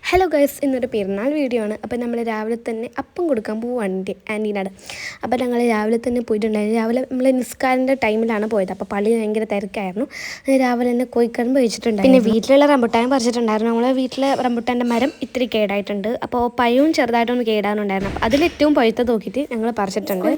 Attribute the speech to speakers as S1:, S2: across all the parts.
S1: Hello guys, ഇന്നൊരു പെരുന്നാൾ video ആണ്. അപ്പോൾ നമ്മൾ രാവിലെ തന്നെ അപ്പം കൊടുക്കാൻ പോവാണ് ആൻറ്റീനാട്. അപ്പോൾ ഞങ്ങൾ രാവിലെ തന്നെ പോയിട്ടുണ്ടായിരുന്നു. രാവിലെ നമ്മൾ നിസ്കാരിൻ്റെ ടൈമിലാണ് പോയത്. അപ്പോൾ പള്ളി ഭയങ്കര തിരക്കായിരുന്നു. രാവിലെ തന്നെ കോഴിക്കറുമ്പ് വെച്ചിട്ടുണ്ടായിരുന്നു. പിന്നെ വീട്ടിലുള്ള റംബുട്ടാൻ പറിച്ചിട്ടുണ്ടായിരുന്നു. നമ്മളെ വീട്ടിലെ റംബുട്ടാൻ്റെ മരം ഇത്തിരി കേടായിട്ടുണ്ട്. അപ്പോൾ പഴവും ചെറുതായിട്ടൊന്ന് കേടാനുണ്ടായിരുന്നു. അപ്പോൾ അതിലേറ്റവും പഴുത്ത നോക്കിയിട്ട് ഞങ്ങൾ പറിച്ചിട്ടുണ്ട്.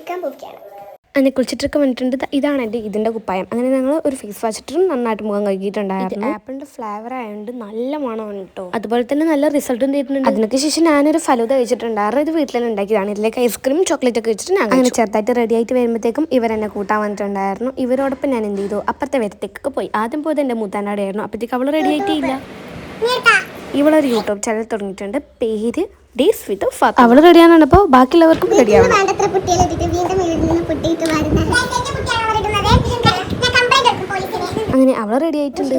S1: അങ്ങനെ കുളിച്ചിട്ടൊക്കെ വന്നിട്ടുണ്ട്. ഇതാണ് ഇതിൻ്റെ കുപ്പായം. അങ്ങനെ ഞങ്ങൾ ഒരു ഫേസ് വാഷ് ഇട്ടിട്ട് നന്നായിട്ട് മുഖം കഴുകിയിട്ടുണ്ടായിരുന്നു. ആപ്പിളിൻ്റെ ഫ്ലേവർ ആയതുകൊണ്ട് നല്ല മണമാണ് കേട്ടോ. അതുപോലെ തന്നെ നല്ല റിസൾട്ടും തരുന്നുണ്ട്. അതിനൊക്കെ ശേഷം ഞാനൊരു ഫലൂദ കഴിച്ചിട്ടുണ്ടായിരുന്നു. ഇത് വീട്ടിൽ തന്നെ ഉണ്ടാക്കിയതാണ്. ഇതിലേക്ക് ഐസ്ക്രീം ചോക്ലേറ്റ് ഒക്കെ വെച്ചിട്ട് ഞാൻ അങ്ങനെ ചെറുതായിട്ട് റെഡി ആയിട്ട് വരുമ്പോഴത്തേക്കും ഇവരെന്നെ കൂട്ടാൻ വന്നിട്ടുണ്ടായിരുന്നു. ഇവരോടൊപ്പം ഞാൻ എന്ത് ചെയ്തു, അപ്പുറത്തെ വരത്തേക്കൊക്കെ പോയി. ആദ്യം പോയത് എൻ്റെ മൂത്താനാടെയായിരുന്നു. അപ്പോഴത്തേക്ക് അവൾ റെഡി ആയിട്ടില്ല. ഇവളൊരു യൂട്യൂബ് ചാനൽ തുടങ്ങിയിട്ടുണ്ട്. പേര് ഡേയ്സ് വിത്ത് ഫാത്തിമ. അവൾ റെഡിയാണപ്പോൾ ബാക്കിയുള്ളവർക്കും റെഡിയാണ്. അങ്ങനെ അവൾ റെഡി ആയിട്ടുണ്ട്.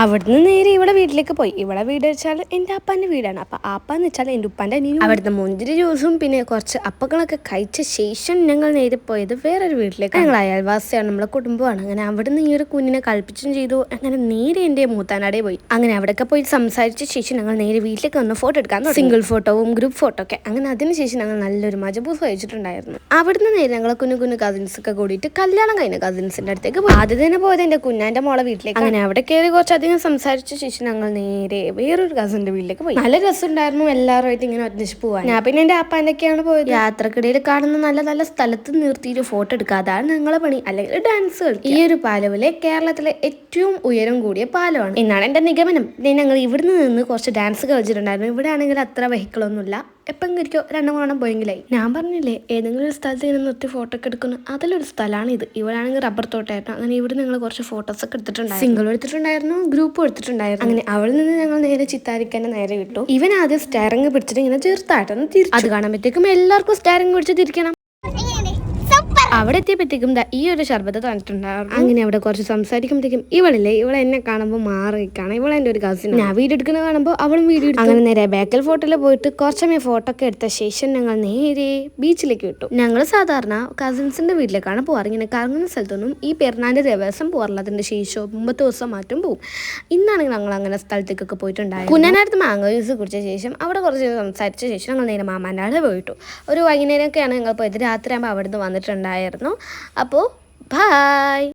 S1: അവിടുന്ന് നേരെ ഇവിടെ വീട്ടിലേക്ക് പോയി. ഇവിടെ വീട് വെച്ചാൽ എൻ്റെ അപ്പാൻ്റെ വീടാണ്. അപ്പോൾ ആപ്പാന്ന് വെച്ചാൽ എൻ്റെ ഉപ്പാൻ്റെ അനിയനും. അവിടുത്തെ മുന്തിരി ജ്യൂസും പിന്നെ കുറച്ച് അപ്പങ്ങളൊക്കെ കഴിച്ച ശേഷം ഞങ്ങൾ നേരെ പോയത് വേറൊരു വീട്ടിലേക്ക്. ഞങ്ങൾ അയൽവാസിയാണ്, നമ്മളെ കുടുംബമാണ്. അങ്ങനെ അവിടുന്ന് ഈ ഒരു കുഞ്ഞിനെ കളിപ്പിച്ചും ചെയ്തു. അങ്ങനെ നേരെ എൻ്റെ മൂത്താനാടെ പോയി. അങ്ങനെ അവിടെയൊക്കെ പോയി സംസാരിച്ച ശേഷം ഞങ്ങൾ നേരെ വീട്ടിലേക്ക് വന്ന് ഫോട്ടോ എടുക്കാൻ, സിംഗിൾ ഫോട്ടോവും ഗ്രൂപ്പ് ഫോട്ടോ ഒക്കെ. അങ്ങനെ അതിനുശേഷം ഞങ്ങൾ നല്ലൊരു മജബൂസ് കഴിച്ചിട്ടുണ്ടായിരുന്നു. അവിടുന്ന് നേരെ ഞങ്ങളെ കുഞ്ഞു കസിൻസ് ഒക്കെ കൂടിയിട്ട് കല്യാണം കഴിഞ്ഞ കസിൻസിൻ്റെ അടുത്തേക്ക് പോയി. ആദ്യം തന്നെ പോയത് എൻ്റെ കുഞ്ഞാൻ്റെ മോളെ വീട്ടിലേക്ക്. അങ്ങനെ അവിടെ കയറി കുറച്ച് അധികം സംസാരിച്ച ശേഷം ഞങ്ങൾ നേരെ വേറൊരു കസിന്റെ വീട്ടിലേക്ക് പോയി. നല്ല രസമുണ്ടായിരുന്നു എല്ലാവരുമായിട്ട് ഇങ്ങനെ ഒന്നിച്ച് പോവാൻ. ഞാൻ പിന്നെ എൻ്റെ അപ്പാൻ്റെയൊക്കെയാണ് പോയത്. യാത്രക്കിടയിൽ കാണുന്ന നല്ല നല്ല സ്ഥലത്ത് നിർത്തിയിട്ട് ഫോട്ടോ എടുക്കുക, അതാണ് ഞങ്ങളെ പണി. അല്ലെങ്കിൽ ഡാൻസ് കളിക്കുക. ഈ ഒരു പാലവിലെ കേരളത്തിലെ ഏറ്റവും ഉയരം കൂടിയ പാലമാണ് എന്നാണ് എൻ്റെ നിഗമനം. പിന്നെ ഞങ്ങൾ ഇവിടുന്ന് നിന്ന് കുറച്ച് ഡാൻസ് കളിച്ചിട്ടുണ്ടായിരുന്നു. ഇവിടെ ആണെങ്കിൽ അത്ര വെഹിക്കിളൊന്നുമില്ല. എപ്പോഴെങ്കിരിക്കോ 2 മണം പോയെങ്കിലായി. ഞാൻ പറഞ്ഞില്ലേ, ഏതെങ്കിലും ഒരു സ്ഥലത്ത് ഇങ്ങനെ നിർത്തി ഫോട്ടോ ഒക്കെ എടുക്കുന്നു, അതിലൊരു സ്ഥലമാണ് ഇത്. ഇവിടാണെങ്കിൽ റബ്ബർ തോട്ടായിരുന്നു. അങ്ങനെ ഇവിടെ ഞങ്ങൾ കുറച്ച് ഫോട്ടോസ് ഒക്കെ എടുത്തിട്ടുണ്ടായിരുന്നു. സിംഗിൾ എടുത്തിട്ടുണ്ടായിരുന്നു, ഗ്രൂപ്പ് എടുത്തിട്ടുണ്ടായിരുന്നു. അങ്ങനെ അവിടെ നിന്ന് ഞങ്ങൾ നേരെ ചിത്താരിക്കന്നെ നേരെ വിട്ടു. ഇവൻ ആദ്യം സ്റ്റയറിംഗ് പിടിച്ചിട്ട് ഇങ്ങനെ ചെറുതായിട്ടൊന്ന് തിരിച്ചു. അത് കാണുമ്പോഴത്തേക്കും എല്ലാവർക്കും സ്റ്റയറിംഗ് പിടിച്ച് തിരിക്കണം. അവിടെ എത്തിയപ്പോഴത്തേക്കും ഈ ഒരു ശർബത്ത് തന്നിട്ടുണ്ടായിരുന്നു. അങ്ങനെ അവിടെ കുറച്ച് സംസാരിക്കുമ്പോഴത്തേക്കും ഇവളെ എന്നെ കാണുമ്പോൾ മാറിക്കാണ്. ഇവളെൻ്റെ ഒരു കസിൻ. ഞാൻ വീഡിയോ എടുക്കുന്ന കാണുമ്പോൾ അവളും വീഡിയോ എടുത്തു. അങ്ങനെ നേരെ ബാക്കൽ ഫോട്ടോയിൽ പോയിട്ട് കുറച്ചമേ ഫോട്ടോ ഒക്കെ എടുത്ത ശേഷം ഞങ്ങൾ നേരെ ബീച്ചിലേക്ക് വിട്ടു. ഞങ്ങൾ സാധാരണ കസിൻസിന്റെ വീട്ടിലേക്കാണ് പോകാറ്. ഇങ്ങനെ കറങ്ങുന്ന സ്ഥലത്തൊന്നും ഈ പെരുന്നാളിന്റെ ദിവസം പോകാറില്ല. അതിന്റെ ശേഷവും മുമ്പത്തെ ദിവസം മാറ്റും പോകും. ഇന്നാണെങ്കിൽ ഞങ്ങൾ അങ്ങനെ സ്ഥലത്തേക്കൊക്കെ പോയിട്ടുണ്ടായിരുന്നു. കുഞ്ഞനാടുത്ത് മാങ്ങോ ജ്യൂസ് കുടിച്ച ശേഷം അവിടെ കുറച്ച് സംസാരിച്ച ശേഷം ഞങ്ങൾ നേരെ മാമാൻ്റെ അവിടെ പോയിട്ടു. ഒരു വൈകുന്നേരമൊക്കെയാണ് ഞങ്ങൾ പോയത്. രാത്രി ആകുമ്പോൾ അവിടെ നിന്ന് വന്നിട്ടുണ്ടായിരുന്നു. അപ്പോൾ ബൈ.